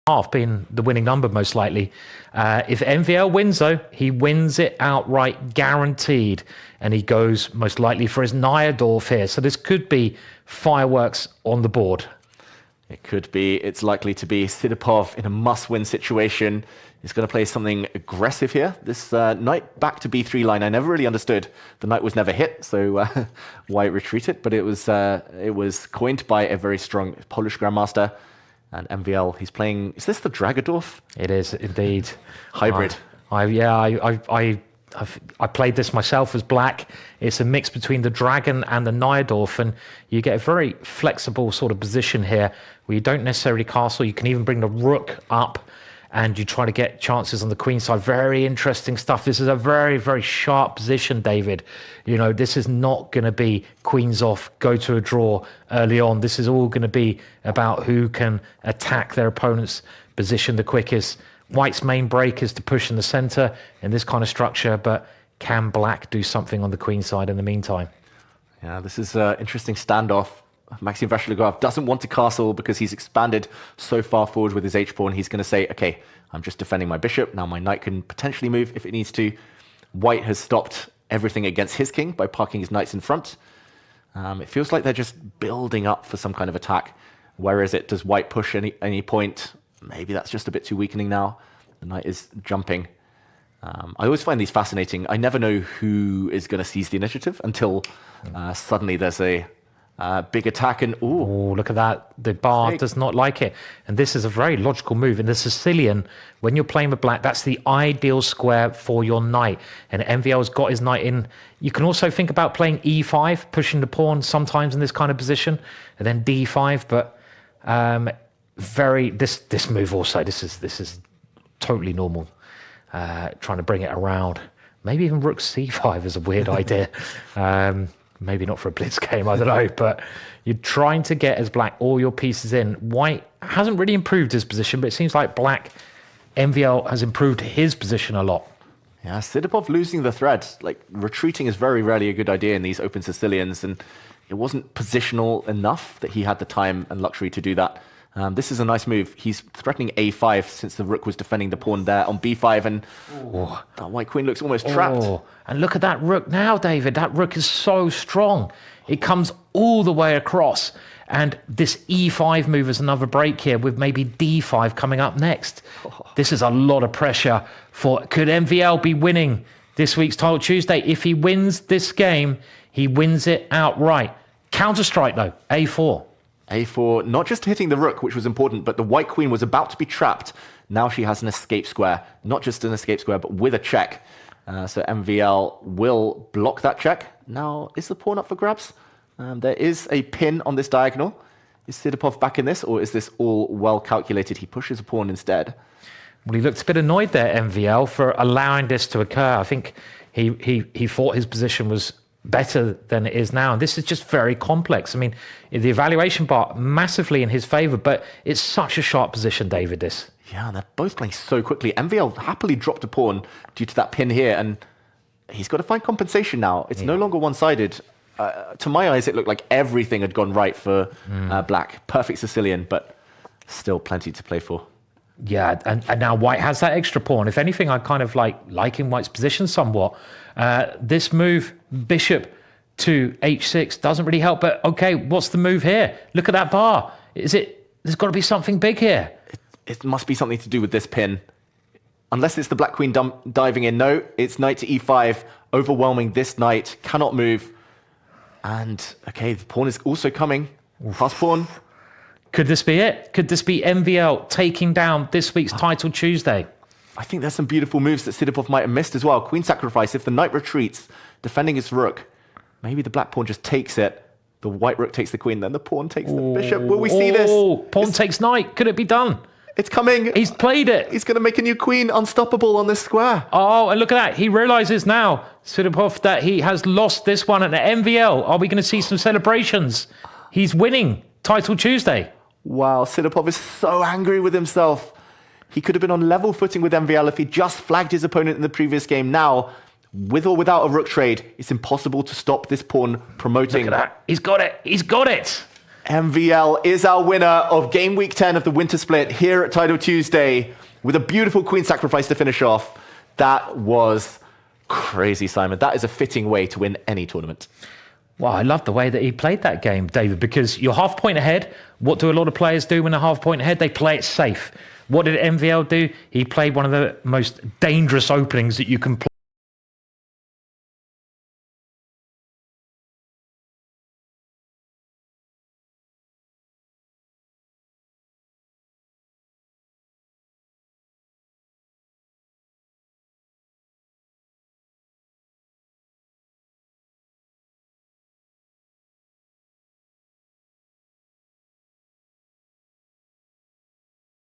half being the winning number most likely. If MVL wins though, he wins it outright, guaranteed, and he goes most likely for his Nyadorf here. So this could be fireworks on the board. It could be. It's likely to be Tsydypov in a must-win situation. He's going to play something aggressive here. This knight back to b3 line, I never really understood. The knight was never hit, so why it retreated. But it was coined by a very strong Polish grandmaster. And MVL, he's playing... Is this the Dragodorf? It is indeed. Hybrid. I played this myself as black. It's a mix between the dragon and the Nyadorf, and you get a very flexible sort of position here where you don't necessarily castle. You can even bring the rook up and you try to get chances on the queen side. Very interesting stuff. This is a very, very sharp position, David. You know, this is not going to be queens off, go to a draw early on. This is all going to be about who can attack their opponent's position the quickest. White's main break is to push in the center in this kind of structure, but can black do something on the queen side in the meantime? Yeah, this is an interesting standoff. Maxime Vachier-Lagrave doesn't want to castle because he's expanded so far forward with his h-pawn. He's going to say, okay, I'm just defending my bishop. Now my knight can potentially move if it needs to. White has stopped everything against his king by parking his knights in front. It feels like they're just building up for some kind of attack. Where is it? Does white push any point? Maybe that's just a bit too weakening now. The knight is jumping. I always find these fascinating. I never know who is going to seize the initiative until suddenly there's a big attack. And oh, look at that. The bar does not like it. And this is a very logical move. In the Sicilian, when you're playing with black, that's the ideal square for your knight. And MVL's got his knight in. You can also think about playing e5, pushing the pawn sometimes in this kind of position, and then d5. But this move also, this is totally normal. Trying to bring it around. Maybe even rook c5 is a weird idea. Maybe not for a blitz game, I don't know. But you're trying to get as black all your pieces in. White hasn't really improved his position, but it seems like black, MVL has improved his position a lot. Yeah, Tsydypov losing the thread. Like, retreating is very rarely a good idea in these open Sicilians, and it wasn't positional enough that he had the time and luxury to do that. This is a nice move. He's threatening a5 since the rook was defending the pawn there on b5, and that white queen looks almost trapped. And look at that rook now, David. That rook is so strong. It comes all the way across. And this e5 move is another break here with maybe d5 coming up next. This is a lot of pressure for... Could MVL be winning this week's Titled Tuesday? If he wins this game, he wins it outright. Counter-strike, though. a4. a4, not just hitting the rook, which was important, but the white queen was about to be trapped. Now she has an escape square. Not just an escape square, but with a check. So MVL will block that check. Now, is the pawn up for grabs? There is a pin on this diagonal. Is Tsydypov back in this, or is this all well calculated? He pushes a pawn instead. Well, he looked a bit annoyed there, MVL, for allowing this to occur. I think he thought his position was better than it is now. And this is just very complex. I mean, the evaluation bar massively in his favor, but it's such a sharp position, David, this. Yeah, they're both playing so quickly. MVL happily dropped a pawn due to that pin here, and he's got to find compensation now. It's no longer one-sided. To my eyes, it looked like everything had gone right for black. Perfect Sicilian, but still plenty to play for. Yeah, and now white has that extra pawn. If anything, I kind of liking white's position somewhat. This move, bishop to h6, doesn't really help. But okay, what's the move here? Look at that bar. There's got to be something big here. It must be something to do with this pin. Unless it's the black queen diving in. No, it's knight to e5, overwhelming this knight, cannot move. And, okay, the pawn is also coming. Pass pawn. Could this be it? Could this be MVL taking down this week's Titled Tuesday? I think there's some beautiful moves that Tsydypov might have missed as well. Queen sacrifice, if the knight retreats, defending his rook, maybe the black pawn just takes it. The white rook takes the queen, then the pawn takes the bishop. Will we see this? Pawn takes knight. Could it be done? It's coming. He's played it. He's going to make a new queen unstoppable on this square. Oh, and look at that. He realizes now, Tsydypov, that he has lost this one at the MVL. Are we going to see some celebrations? He's winning Titled Tuesday. Wow, Tsydypov is so angry with himself. He could have been on level footing with MVL if he just flagged his opponent in the previous game. Now, with or without a rook trade, it's impossible to stop this pawn promoting. Look at that. He's got it. He's got it. MVL is our winner of game week 10 of the winter split here at Titled Tuesday with a beautiful queen sacrifice to finish off. That was crazy, Simon. That is a fitting way to win any tournament. Well, I love the way that he played that game, David, because you're half point ahead. What do a lot of players do when they're half point ahead? They play it safe. What did MVL do? He played one of the most dangerous openings that you can play.